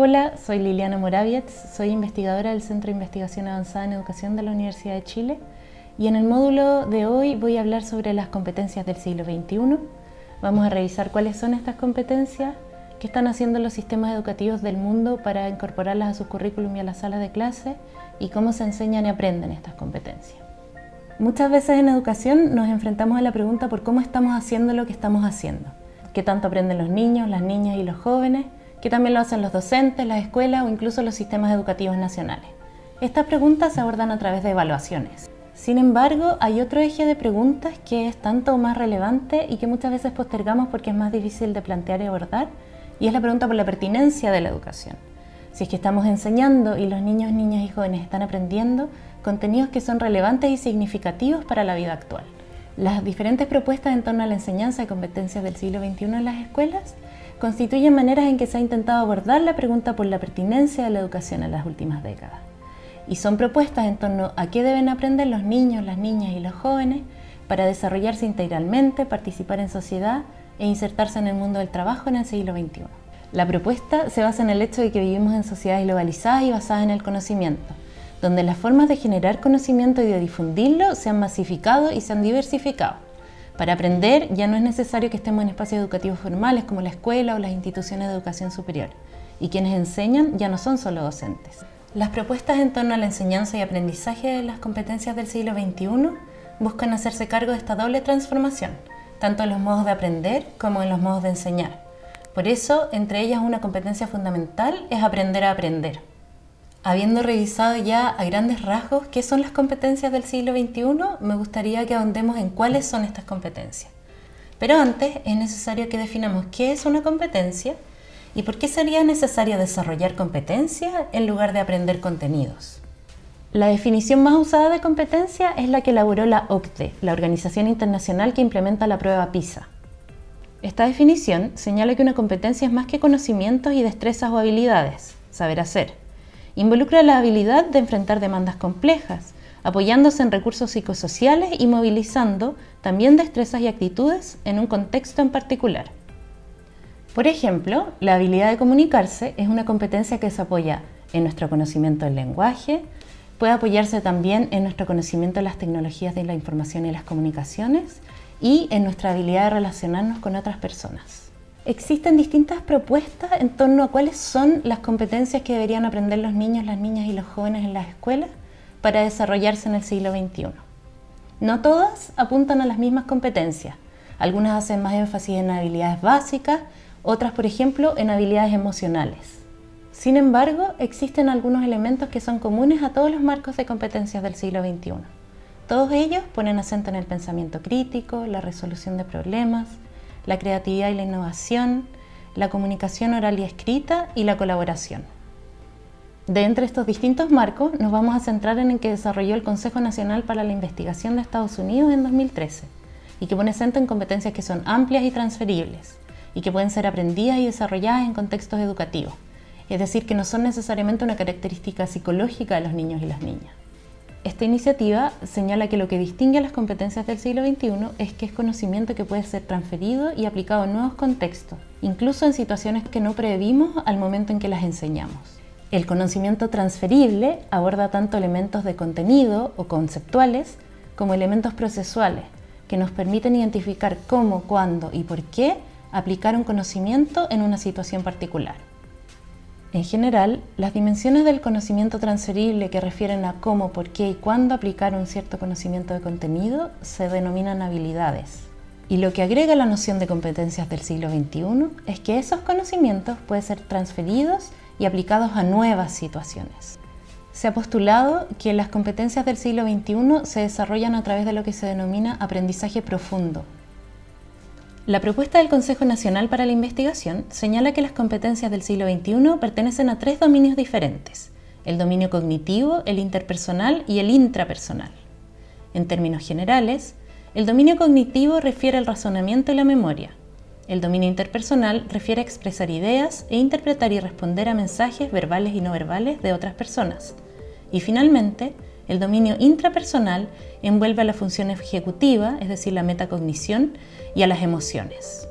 Hola, soy Liliana Moravietz, soy investigadora del Centro de Investigación Avanzada en Educación de la Universidad de Chile y en el módulo de hoy voy a hablar sobre las competencias del siglo XXI. Vamos a revisar cuáles son estas competencias, qué están haciendo los sistemas educativos del mundo para incorporarlas a sus currículum y a las salas de clase y cómo se enseñan y aprenden estas competencias. Muchas veces en educación nos enfrentamos a la pregunta por cómo estamos haciendo lo que estamos haciendo. ¿Qué tanto aprenden los niños, las niñas y los jóvenes? ¿Qué también lo hacen los docentes, las escuelas o incluso los sistemas educativos nacionales? Estas preguntas se abordan a través de evaluaciones. Sin embargo, hay otro eje de preguntas que es tanto más relevante y que muchas veces postergamos porque es más difícil de plantear y abordar, y es la pregunta por la pertinencia de la educación. Si es que estamos enseñando y los niños, niñas y jóvenes están aprendiendo contenidos que son relevantes y significativos para la vida actual. Las diferentes propuestas en torno a la enseñanza de competencias del siglo XXI en las escuelas constituyen maneras en que se ha intentado abordar la pregunta por la pertinencia de la educación en las últimas décadas. Y son propuestas en torno a qué deben aprender los niños, las niñas y los jóvenes para desarrollarse integralmente, participar en sociedad e insertarse en el mundo del trabajo en el siglo XXI. La propuesta se basa en el hecho de que vivimos en sociedades globalizadas y basadas en el conocimiento, donde las formas de generar conocimiento y de difundirlo se han masificado y se han diversificado. Para aprender ya no es necesario que estemos en espacios educativos formales como la escuela o las instituciones de educación superior, y quienes enseñan ya no son solo docentes. Las propuestas en torno a la enseñanza y aprendizaje de las competencias del siglo XXI buscan hacerse cargo de esta doble transformación, tanto en los modos de aprender como en los modos de enseñar. Por eso, entre ellas una competencia fundamental es aprender a aprender. Habiendo revisado ya a grandes rasgos qué son las competencias del siglo XXI, me gustaría que ahondemos en cuáles son estas competencias. Pero antes es necesario que definamos qué es una competencia y por qué sería necesario desarrollar competencias en lugar de aprender contenidos. La definición más usada de competencia es la que elaboró la OCDE, la organización internacional que implementa la prueba PISA. Esta definición señala que una competencia es más que conocimientos y destrezas o habilidades, saber hacer. Involucra la habilidad de enfrentar demandas complejas, apoyándose en recursos psicosociales y movilizando también destrezas y actitudes en un contexto en particular. Por ejemplo, la habilidad de comunicarse es una competencia que se apoya en nuestro conocimiento del lenguaje, puede apoyarse también en nuestro conocimiento de las tecnologías de la información y las comunicaciones y en nuestra habilidad de relacionarnos con otras personas. Existen distintas propuestas en torno a cuáles son las competencias que deberían aprender los niños, las niñas y los jóvenes en las escuelas para desarrollarse en el siglo XXI. No todas apuntan a las mismas competencias. Algunas hacen más énfasis en habilidades básicas, otras, por ejemplo, en habilidades emocionales. Sin embargo, existen algunos elementos que son comunes a todos los marcos de competencias del siglo XXI. Todos ellos ponen acento en el pensamiento crítico, la resolución de problemas, la creatividad y la innovación, la comunicación oral y escrita y la colaboración. De entre estos distintos marcos nos vamos a centrar en el que desarrolló el Consejo Nacional para la Investigación de Estados Unidos en 2013 y que pone acento en competencias que son amplias y transferibles y que pueden ser aprendidas y desarrolladas en contextos educativos, es decir, que no son necesariamente una característica psicológica de los niños y las niñas. Esta iniciativa señala que lo que distingue a las competencias del siglo XXI es que es conocimiento que puede ser transferido y aplicado en nuevos contextos, incluso en situaciones que no previmos al momento en que las enseñamos. El conocimiento transferible aborda tanto elementos de contenido o conceptuales como elementos procesuales que nos permiten identificar cómo, cuándo y por qué aplicar un conocimiento en una situación particular. En general, las dimensiones del conocimiento transferible que refieren a cómo, por qué y cuándo aplicar un cierto conocimiento de contenido se denominan habilidades. Y lo que agrega la noción de competencias del siglo XXI es que esos conocimientos pueden ser transferidos y aplicados a nuevas situaciones. Se ha postulado que las competencias del siglo XXI se desarrollan a través de lo que se denomina aprendizaje profundo. La propuesta del Consejo Nacional para la Investigación señala que las competencias del siglo XXI pertenecen a tres dominios diferentes: el dominio cognitivo, el interpersonal y el intrapersonal. En términos generales, el dominio cognitivo refiere al razonamiento y la memoria. El dominio interpersonal refiere a expresar ideas e interpretar y responder a mensajes verbales y no verbales de otras personas. Y finalmente, el dominio intrapersonal envuelve a la función ejecutiva, es decir, la metacognición, y a las emociones.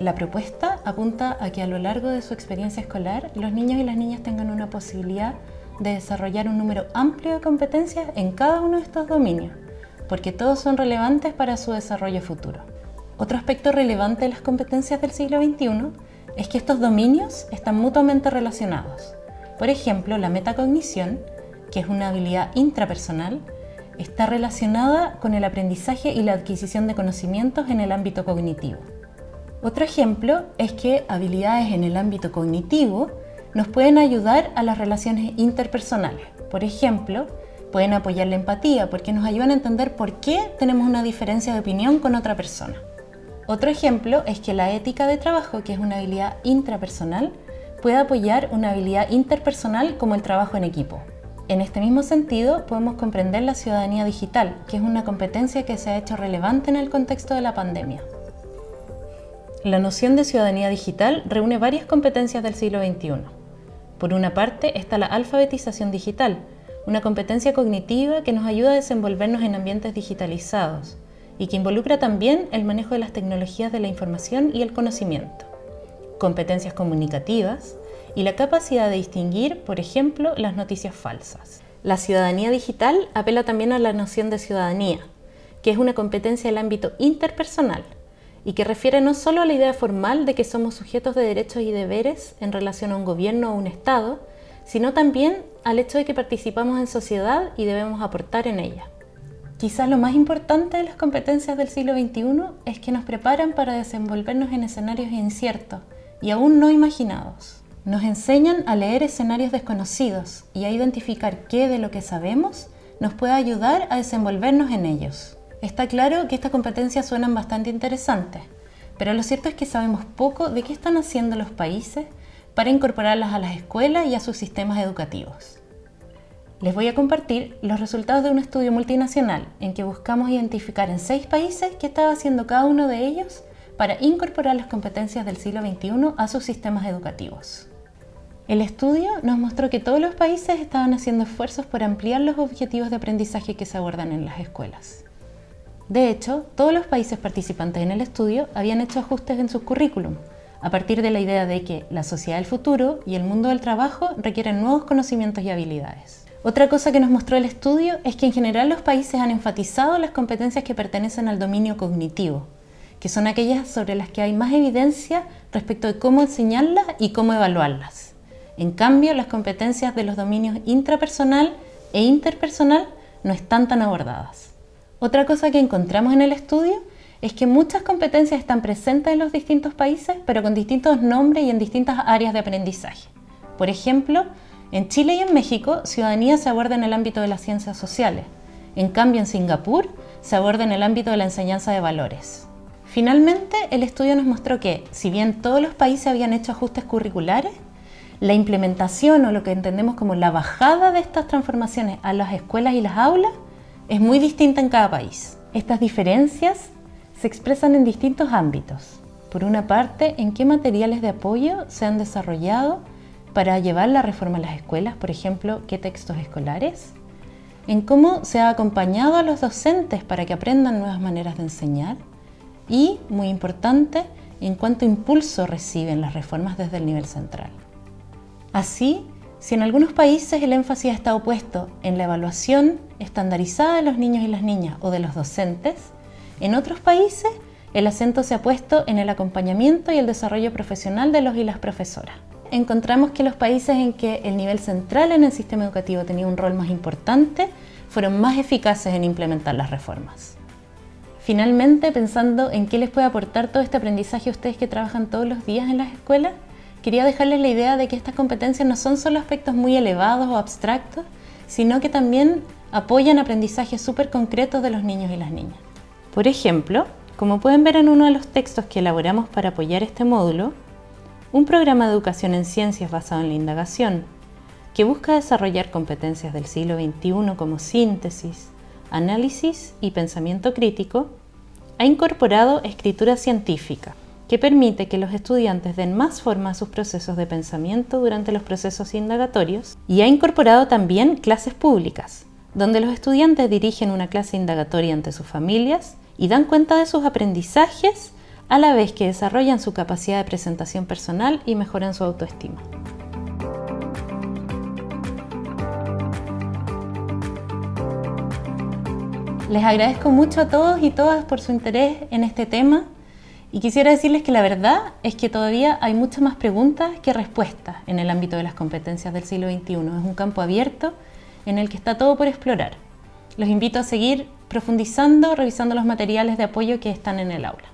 La propuesta apunta a que a lo largo de su experiencia escolar, los niños y las niñas tengan una posibilidad de desarrollar un número amplio de competencias en cada uno de estos dominios, porque todos son relevantes para su desarrollo futuro. Otro aspecto relevante de las competencias del siglo XXI es que estos dominios están mutuamente relacionados. Por ejemplo, la metacognición, que es una habilidad intrapersonal, está relacionada con el aprendizaje y la adquisición de conocimientos en el ámbito cognitivo. Otro ejemplo es que habilidades en el ámbito cognitivo nos pueden ayudar a las relaciones interpersonales. Por ejemplo, pueden apoyar la empatía porque nos ayudan a entender por qué tenemos una diferencia de opinión con otra persona. Otro ejemplo es que la ética de trabajo, que es una habilidad intrapersonal, puede apoyar una habilidad interpersonal como el trabajo en equipo. En este mismo sentido, podemos comprender la ciudadanía digital, que es una competencia que se ha hecho relevante en el contexto de la pandemia. La noción de ciudadanía digital reúne varias competencias del siglo XXI. Por una parte está la alfabetización digital, una competencia cognitiva que nos ayuda a desenvolvernos en ambientes digitalizados y que involucra también el manejo de las tecnologías de la información y el conocimiento. Competencias comunicativas y la capacidad de distinguir, por ejemplo, las noticias falsas. La ciudadanía digital apela también a la noción de ciudadanía, que es una competencia del ámbito interpersonal y que refiere no solo a la idea formal de que somos sujetos de derechos y deberes en relación a un gobierno o un Estado, sino también al hecho de que participamos en sociedad y debemos aportar en ella. Quizás lo más importante de las competencias del siglo XXI es que nos preparan para desenvolvernos en escenarios inciertos y aún no imaginados. Nos enseñan a leer escenarios desconocidos y a identificar qué de lo que sabemos nos puede ayudar a desenvolvernos en ellos. Está claro que estas competencias suenan bastante interesantes, pero lo cierto es que sabemos poco de qué están haciendo los países para incorporarlas a las escuelas y a sus sistemas educativos. Les voy a compartir los resultados de un estudio multinacional en que buscamos identificar en 6 países qué estaba haciendo cada uno de ellos para incorporar las competencias del siglo XXI a sus sistemas educativos. El estudio nos mostró que todos los países estaban haciendo esfuerzos por ampliar los objetivos de aprendizaje que se abordan en las escuelas. De hecho, todos los países participantes en el estudio habían hecho ajustes en sus currículum, a partir de la idea de que la sociedad del futuro y el mundo del trabajo requieren nuevos conocimientos y habilidades. Otra cosa que nos mostró el estudio es que en general los países han enfatizado las competencias que pertenecen al dominio cognitivo, que son aquellas sobre las que hay más evidencia respecto de cómo enseñarlas y cómo evaluarlas. En cambio, las competencias de los dominios intrapersonal e interpersonal no están tan abordadas. Otra cosa que encontramos en el estudio es que muchas competencias están presentes en los distintos países, pero con distintos nombres y en distintas áreas de aprendizaje. Por ejemplo, en Chile y en México, ciudadanía se aborda en el ámbito de las ciencias sociales. En cambio, en Singapur, se aborda en el ámbito de la enseñanza de valores. Finalmente, el estudio nos mostró que, si bien todos los países habían hecho ajustes curriculares, la implementación o lo que entendemos como la bajada de estas transformaciones a las escuelas y las aulas es muy distinta en cada país. Estas diferencias se expresan en distintos ámbitos. Por una parte, en qué materiales de apoyo se han desarrollado para llevar la reforma a las escuelas, por ejemplo, qué textos escolares, en cómo se ha acompañado a los docentes para que aprendan nuevas maneras de enseñar y, muy importante, en cuánto impulso reciben las reformas desde el nivel central. Así, si en algunos países el énfasis ha estado puesto en la evaluación estandarizada de los niños y las niñas o de los docentes, en otros países el acento se ha puesto en el acompañamiento y el desarrollo profesional de los y las profesoras. Encontramos que los países en que el nivel central en el sistema educativo tenía un rol más importante fueron más eficaces en implementar las reformas. Finalmente, pensando en qué les puede aportar todo este aprendizaje a ustedes que trabajan todos los días en las escuelas, quería dejarles la idea de que estas competencias no son solo aspectos muy elevados o abstractos, sino que también apoyan aprendizajes súper concretos de los niños y las niñas. Por ejemplo, como pueden ver en uno de los textos que elaboramos para apoyar este módulo, un programa de educación en ciencias basado en la indagación, que busca desarrollar competencias del siglo XXI como síntesis, análisis y pensamiento crítico, ha incorporado escritura científica, que permite que los estudiantes den más forma a sus procesos de pensamiento durante los procesos indagatorios, y ha incorporado también clases públicas, donde los estudiantes dirigen una clase indagatoria ante sus familias y dan cuenta de sus aprendizajes a la vez que desarrollan su capacidad de presentación personal y mejoran su autoestima. Les agradezco mucho a todos y todas por su interés en este tema y quisiera decirles que la verdad es que todavía hay muchas más preguntas que respuestas en el ámbito de las competencias del siglo XXI. Es un campo abierto en el que está todo por explorar. Los invito a seguir profundizando, revisando los materiales de apoyo que están en el aula.